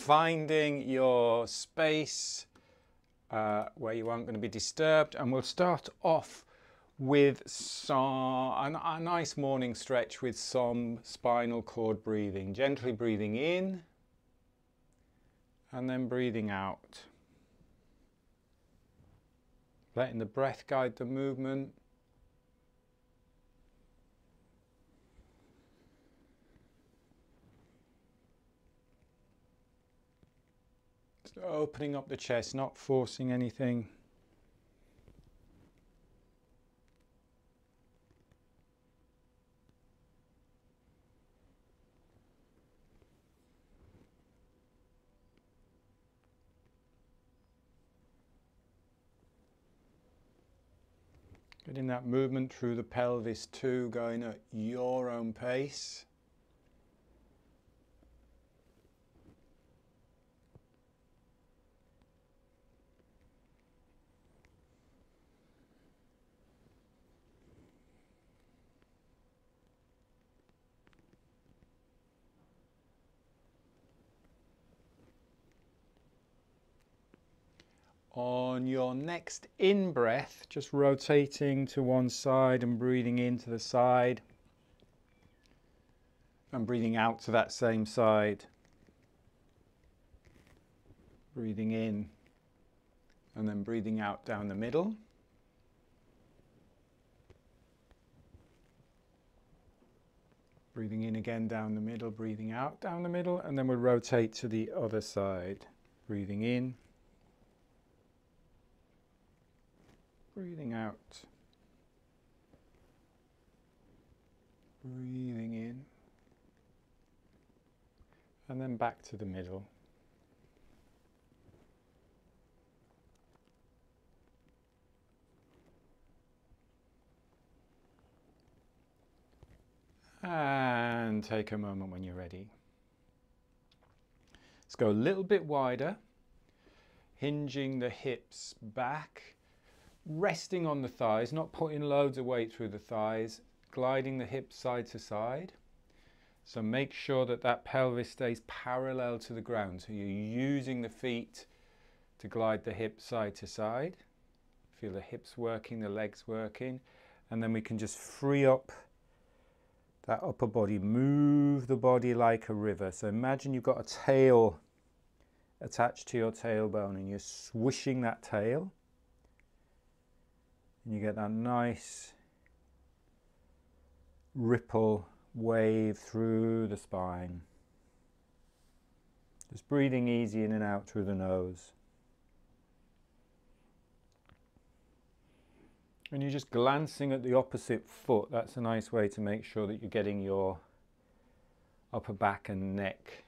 finding your space where you aren't going to be disturbed, and we'll start off with a nice morning stretch with some spinal cord breathing, gently breathing in and then breathing out, letting the breath guide the movement. So opening up the chest, not forcing anything. Getting that movement through the pelvis too, going at your own pace. On your next in-breath, just rotating to one side and breathing into the side and breathing out to that same side. Breathing in and then breathing out down the middle. Breathing in again down the middle, breathing out down the middle, and then we'll rotate to the other side. Breathing in. Breathing out, breathing in, and then back to the middle. And take a moment when you're ready. Let's go a little bit wider, hinging the hips back. Resting on the thighs, not putting loads of weight through the thighs, gliding the hips side to side. So make sure that that pelvis stays parallel to the ground. So you're using the feet to glide the hips side to side. Feel the hips working, the legs working. And then we can just free up that upper body. Move the body like a river. So imagine you've got a tail attached to your tailbone and you're swishing that tail. And you get that nice ripple wave through the spine. Just breathing easy in and out through the nose. And you're just glancing at the opposite foot. That's a nice way to make sure that you're getting your upper back and neck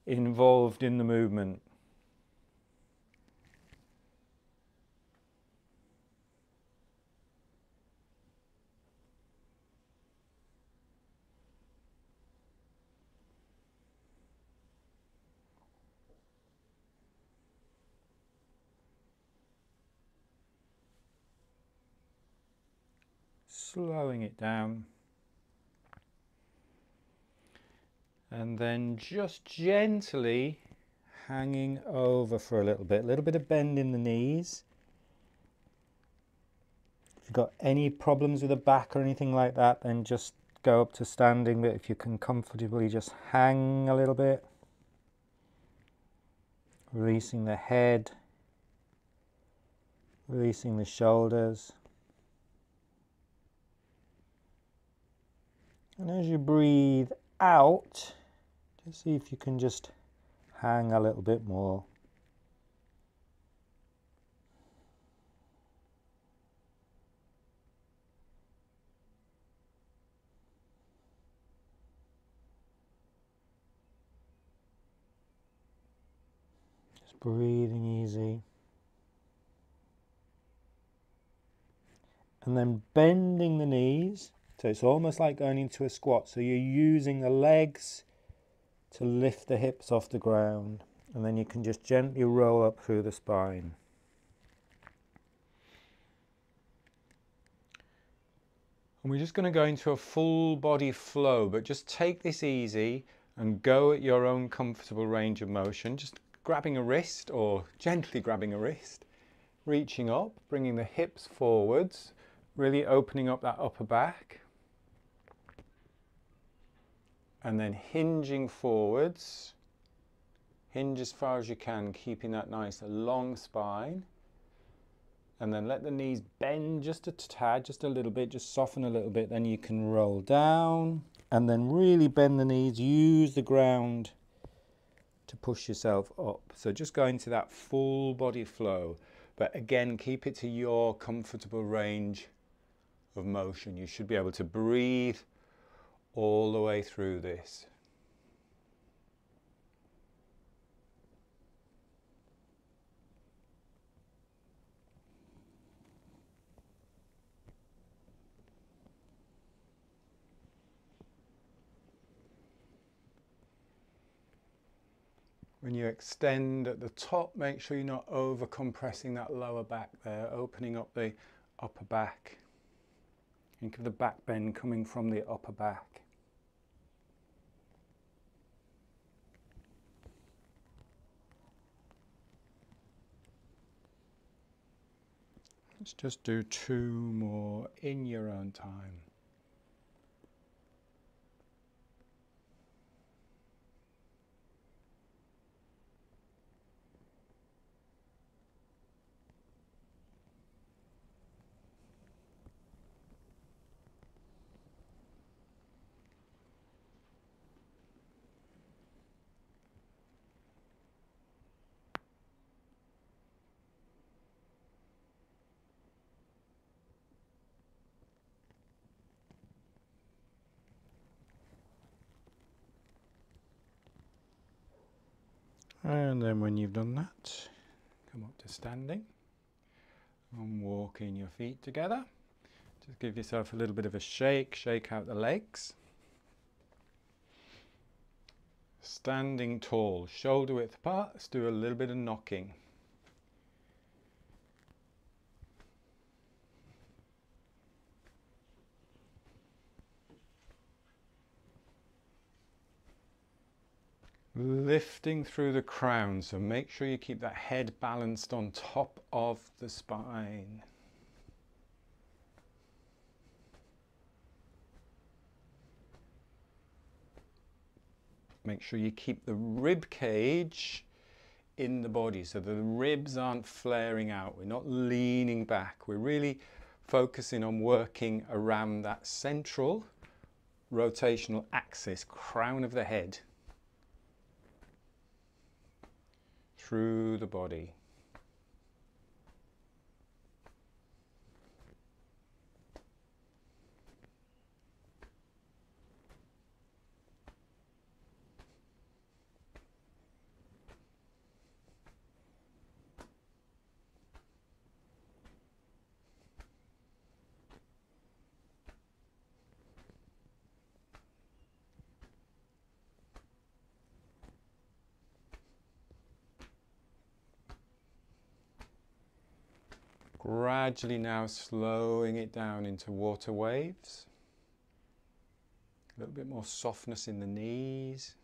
involved in the movement. Slowing it down, and then just gently hanging over for a little bit of bend in the knees. If you've got any problems with the back or anything like that, then just go up to standing, but if you can comfortably just hang a little bit, releasing the head, releasing the shoulders. And as you breathe out, just see if you can just hang a little bit more. Just breathing easy. And then bending the knees. So it's almost like going into a squat. So you're using the legs to lift the hips off the ground. And then you can just gently roll up through the spine. And we're just going to go into a full body flow, but just take this easy. and go at your own comfortable range of motion, just grabbing a wrist or gently grabbing a wrist, reaching up, bringing the hips forwards, really opening up that upper back, and then hinging forwards. Hinge as far as you can, keeping that nice long spine. And then let the knees bend just a tad, just a little bit, just soften a little bit. Then you can roll down and then really bend the knees. Use the ground to push yourself up. So just go into that full body flow. But again, keep it to your comfortable range of motion. You should be able to breathe all the way through this. When you extend at the top, make sure you're not over compressing that lower back there, opening up the upper back. Think of the back bend coming from the upper back. Let's just do 2 more in your own time. And then when you've done that, come up to standing and walking your feet together. Just give yourself a little bit of a shake, shake out the legs. Standing tall, shoulder width apart. Let's do a little bit of knocking. Lifting through the crown, so make sure you keep that head balanced on top of the spine. Make sure you keep the rib cage in the body so the ribs aren't flaring out. We're not leaning back. We're really focusing on working around that central rotational axis, crown of the head, through the body. Gradually now slowing it down into water waves. A little bit more softness in the knees.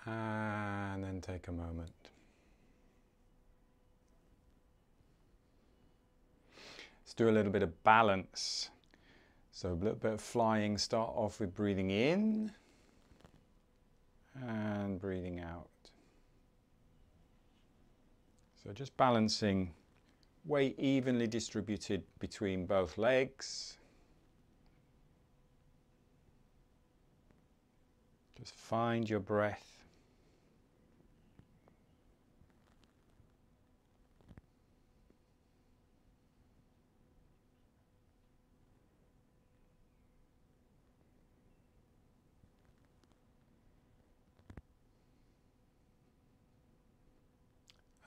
And then take a moment. Let's do a little bit of balance. So a little bit of flying. Start off with breathing in and breathing out. So just balancing, weight evenly distributed between both legs. Just find your breath.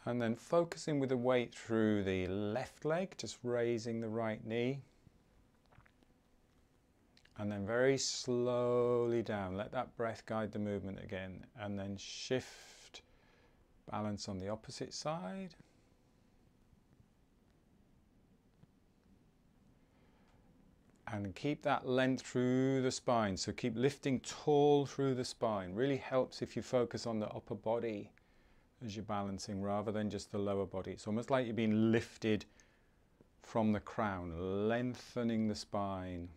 And then focusing with the weight through the left leg, just raising the right knee. And then very slowly down. Let that breath guide the movement again. And then shift, balance on the opposite side. And keep that length through the spine. So keep lifting tall through the spine. Really helps if you focus on the upper body as you're balancing rather than just the lower body. It's almost like you're being lifted from the crown, lengthening the spine.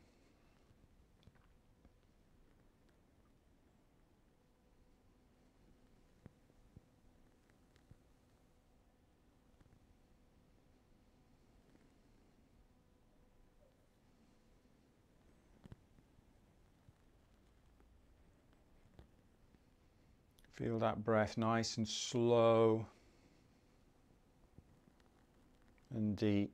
Feel that breath nice and slow and deep.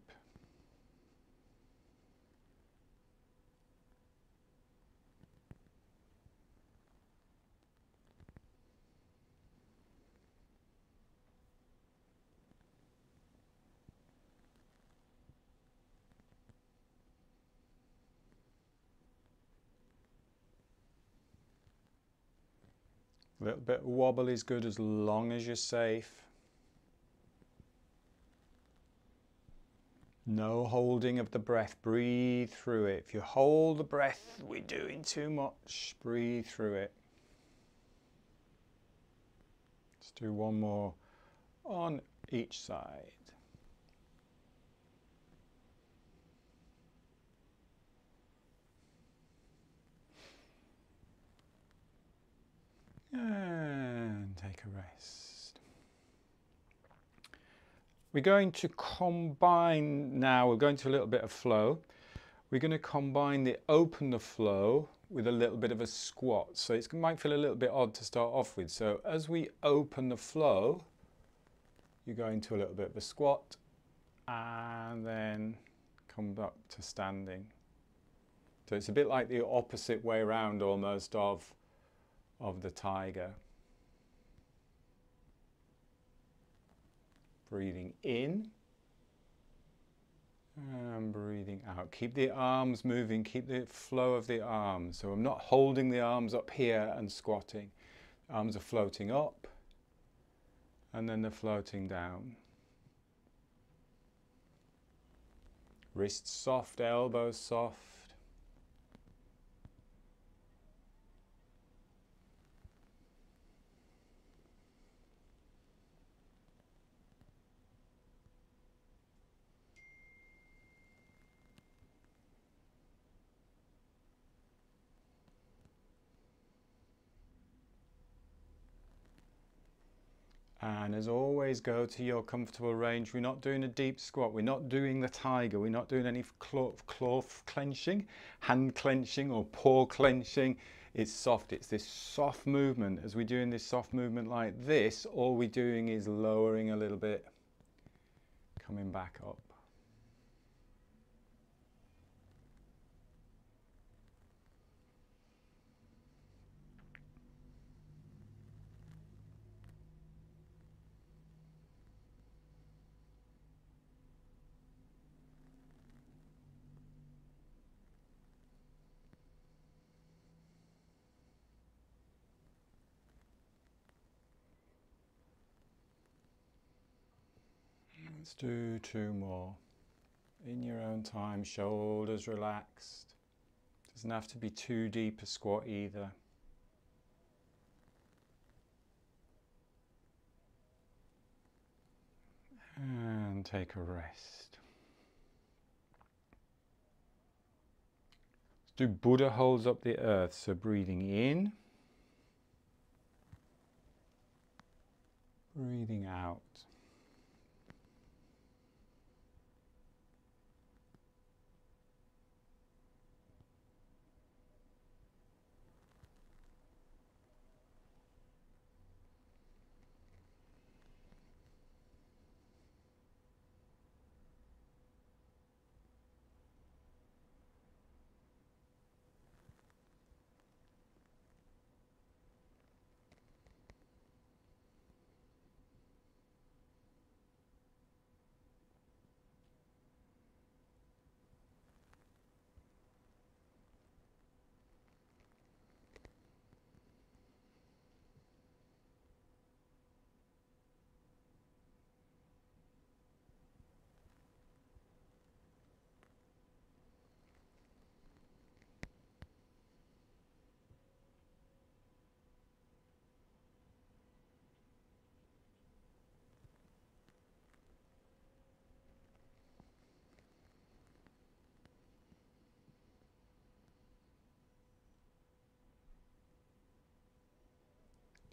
A little bit of wobble is good as long as you're safe. No holding of the breath, breathe through it. If you hold the breath, we're doing too much. Breathe through it. Let's do one more on each side. And take a rest. We're going to combine now, we're going to a little bit of flow. We're going to combine the open the flow with a little bit of a squat. So it might feel a little bit odd to start off with. So as we open the flow, you go into a little bit of a squat and then come back to standing. So it's a bit like the opposite way around almost of the tiger. Breathing in and breathing out. Keep the arms moving, keep the flow of the arms. So I'm not holding the arms up here and squatting. Arms are floating up and then they're floating down. Wrists soft, elbows soft. And as always, go to your comfortable range. We're not doing a deep squat. We're not doing the tiger. We're not doing any claw clenching, hand clenching or paw clenching. It's soft. It's this soft movement. As we're doing this soft movement like this, all we're doing is lowering a little bit, coming back up. Let's do 2 more. In your own time, shoulders relaxed. Doesn't have to be too deep a squat either. And take a rest. Let's do Buddha holds up the earth. So breathing in, breathing out.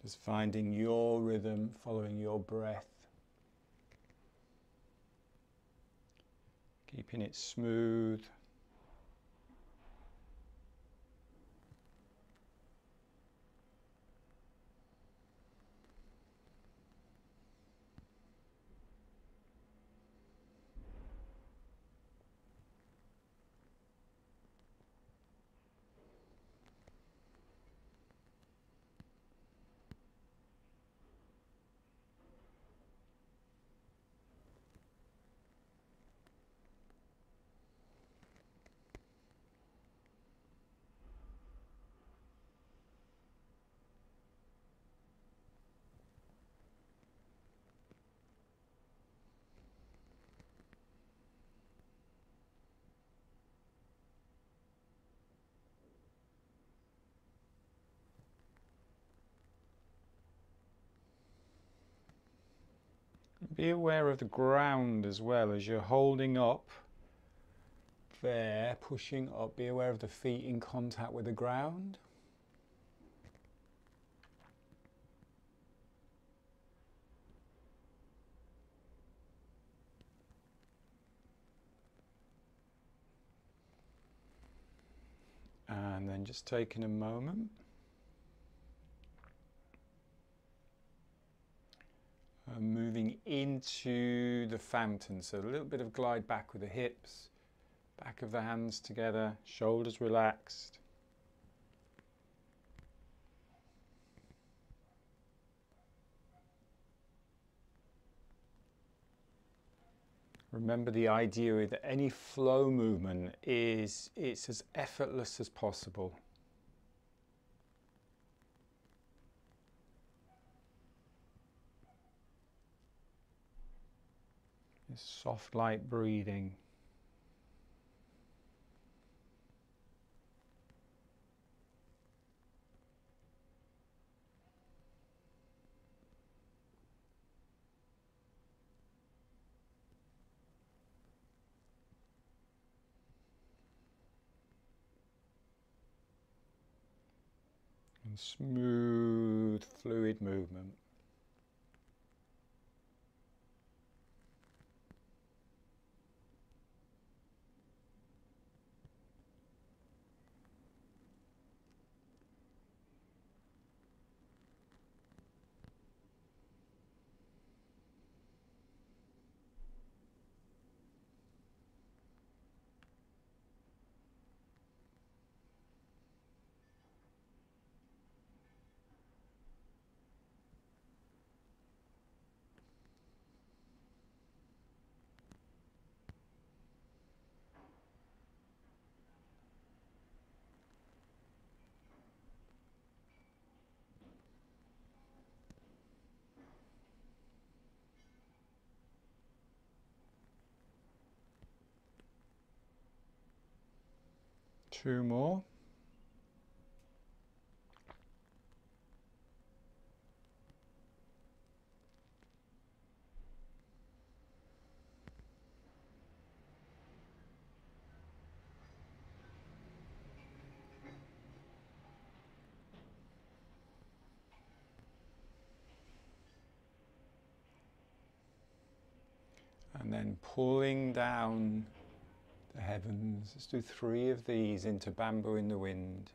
Just finding your rhythm, following your breath. Keeping it smooth. Be aware of the ground as well as you're holding up there, pushing up. Be aware of the feet in contact with the ground. And then just taking a moment. Moving into the fountain, so a little bit of glide back with the hips, back of the hands together, shoulders relaxed. Remember, the idea with any flow movement is it's as effortless as possible. It's soft, light breathing. And smooth, fluid movement. Two more. And then pulling down the heavens. Let's do 3 of these into bamboo in the wind.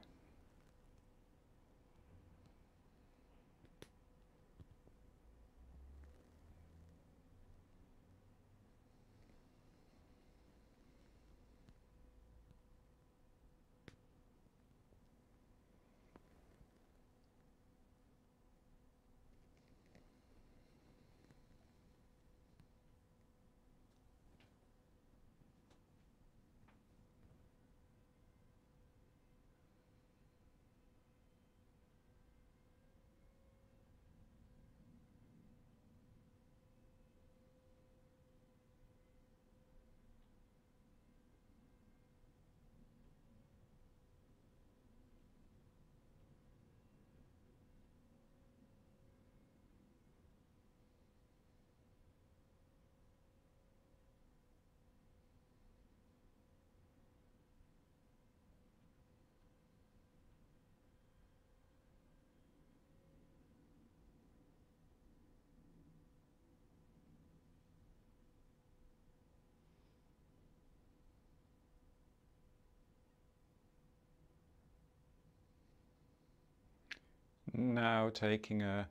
Now taking a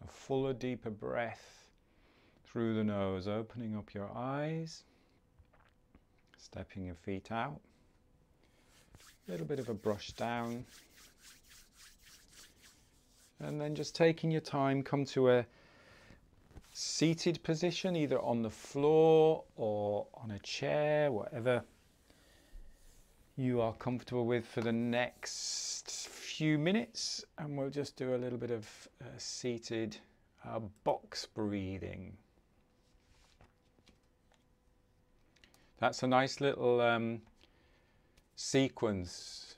fuller, deeper breath through the nose, opening up your eyes, stepping your feet out, a little bit of a brush down, and then just taking your time, come to a seated position, either on the floor or on a chair, whatever you are comfortable with for the next few minutes, and we'll just do a little bit of seated box breathing. That's a nice little sequence.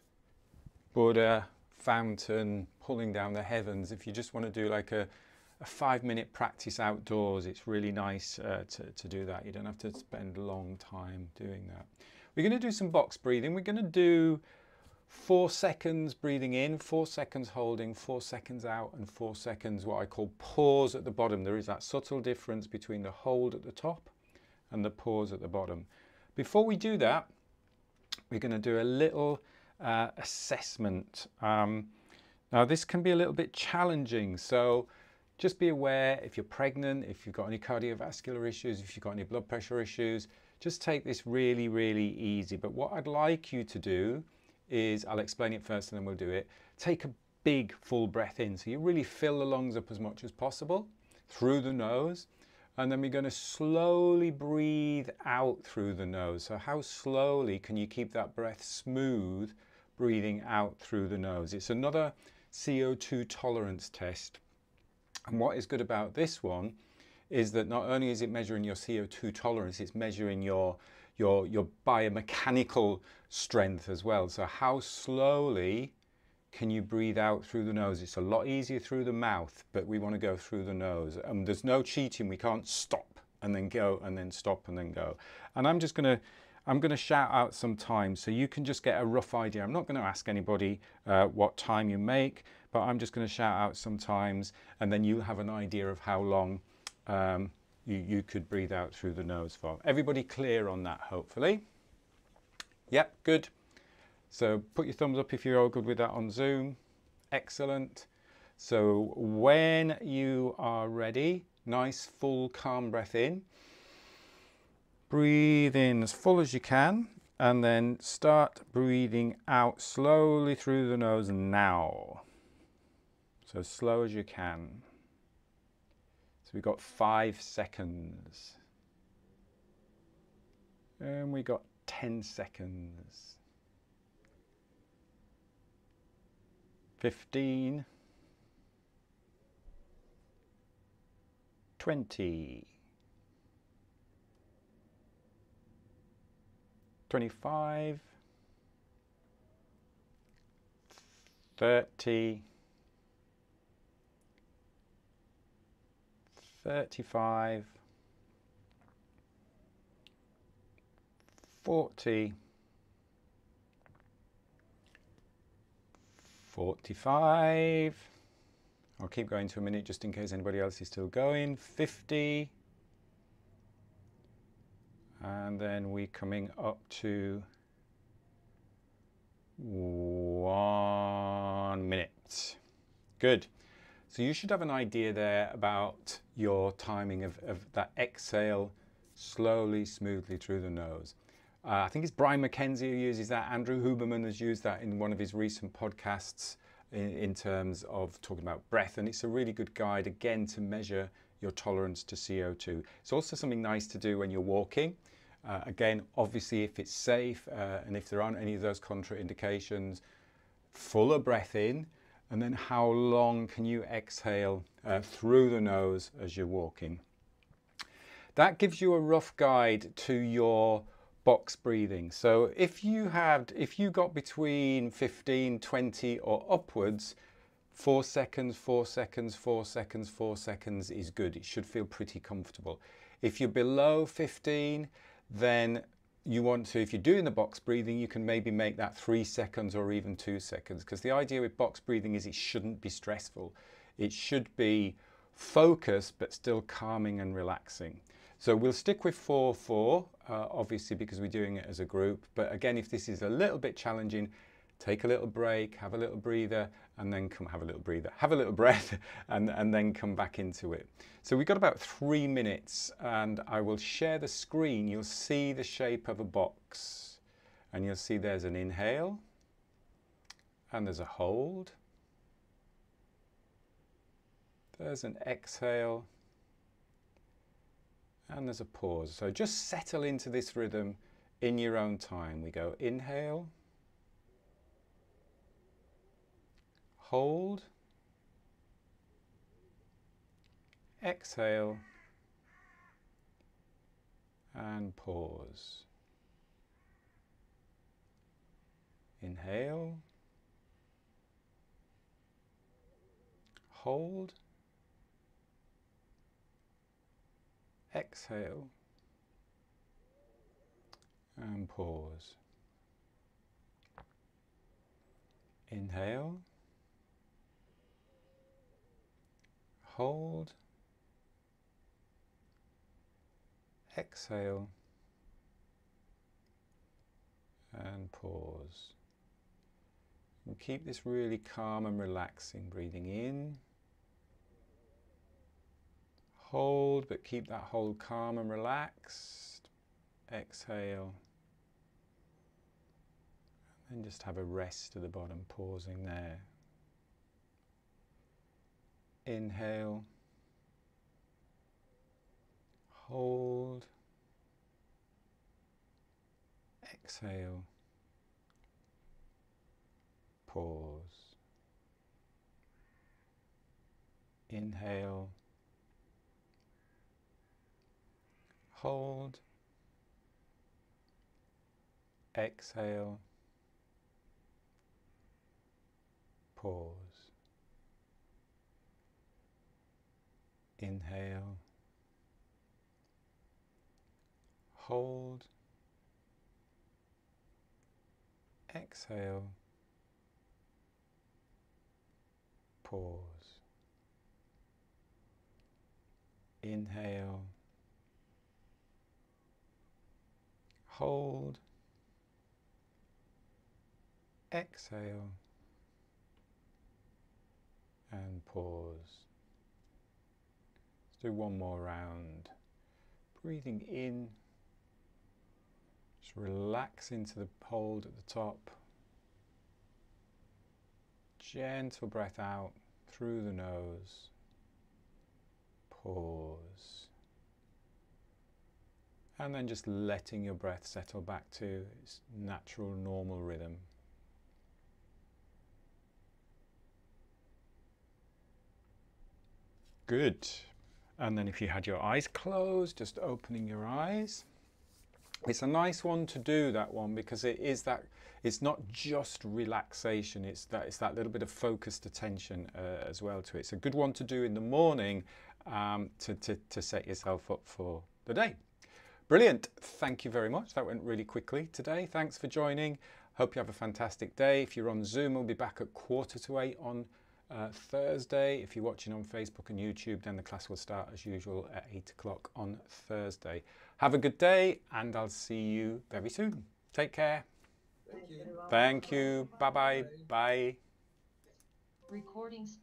Buddha, fountain, pulling down the heavens. If you just want to do like a 5-minute practice outdoors, it's really nice to do that. You don't have to spend a long time doing that. We're going to do some box breathing. We're going to do 4 seconds breathing in, 4 seconds holding, 4 seconds out, and 4 seconds what I call pause at the bottom. There is that subtle difference between the hold at the top and the pause at the bottom. Before we do that, we're going to do a little assessment. Now this can be a little bit challenging, so just be aware if you're pregnant, if you've got any cardiovascular issues, if you've got any blood pressure issues, just take this really, really easy. But what I'd like you to do is, I'll explain it first and then we'll do it. Take a big full breath in, so you really fill the lungs up as much as possible through the nose. And then we're going to slowly breathe out through the nose. So how slowly can you keep that breath smooth, breathing out through the nose? It's another CO2 tolerance test. And what is good about this one is that not only is it measuring your CO2 tolerance, it's measuring your biomechanical strength as well. So how slowly can you breathe out through the nose? It's a lot easier through the mouth, but we want to go through the nose. There's no cheating. We can't stop and then go and then stop and then go. And I'm going to shout out some times so you can just get a rough idea. I'm not going to ask anybody what time you make, but I'm just going to shout out some times, and then you'll have an idea of how long you could breathe out through the nose for. Everybody clear on that, hopefully? Yep, good. So put your thumbs up if you're all good with that on Zoom. Excellent. So when you are ready, nice full calm breath in. Breathe in as full as you can, and then start breathing out slowly through the nose now. So slow as you can. So we've got 5 seconds. And we got 10 seconds. 15. 20. 25. 30. 35. 40. 45. I'll keep going to a minute just in case anybody else is still going. 50. And then we're coming up to 1 minute. Good. So you should have an idea there about your timing of that exhale slowly, smoothly through the nose. I think it's Brian McKenzie who uses that. Andrew Huberman has used that in one of his recent podcasts in terms of talking about breath. And it's a really good guide, again, to measure your tolerance to CO2. It's also something nice to do when you're walking. Again, obviously, if it's safe and if there aren't any of those contraindications, fuller breath in, and then how long can you exhale through the nose as you're walking. That gives you a rough guide to your box breathing. So if you got between 15, 20 or upwards, 4 seconds, 4 seconds, 4 seconds, 4 seconds is good. It should feel pretty comfortable. If you're below 15, then you want to, if you're doing the box breathing, you can maybe make that 3 seconds or even 2 seconds, because the idea with box breathing is it shouldn't be stressful. It should be focused but still calming and relaxing. So we'll stick with 4-4, obviously, because we're doing it as a group. But again, if this is a little bit challenging, take a little break, have a little breather, and then come have a little breather, have a little breath, and then come back into it. So we've got about 3 minutes, and I will share the screen. You'll see the shape of a box, and you'll see there's an inhale, and there's a hold. There's an exhale, and there's a pause. So just settle into this rhythm in your own time. We go inhale, hold, exhale, and pause. Inhale, hold, exhale, and pause. Inhale, hold, exhale, and pause. And keep this really calm and relaxing, breathing in, hold, but keep that hold calm and relaxed, exhale, and just have a rest at the bottom, pausing there. Inhale, hold, exhale, pause. Inhale, hold, exhale, pause. Inhale, hold, exhale, pause. Inhale, hold, exhale, and pause. Let's do one more round. Breathing in, just relax into the hold at the top. Gentle breath out through the nose. Pause. And then just letting your breath settle back to its natural, normal rhythm. Good. And then if you had your eyes closed, just opening your eyes. It's a nice one to do, that one, because it is that, it's not just relaxation, it's that little bit of focused attention as well to it. It's a good one to do in the morning to set yourself up for the day. Brilliant. Thank you very much. That went really quickly today. Thanks for joining. Hope you have a fantastic day. If you're on Zoom, we'll be back at 7:45 on Thursday. If you're watching on Facebook and YouTube, then the class will start as usual at 8 o'clock on Thursday. Have a good day, and I'll see you very soon. Take care. Thank you. Thank you. Bye-bye. Bye. Recordings.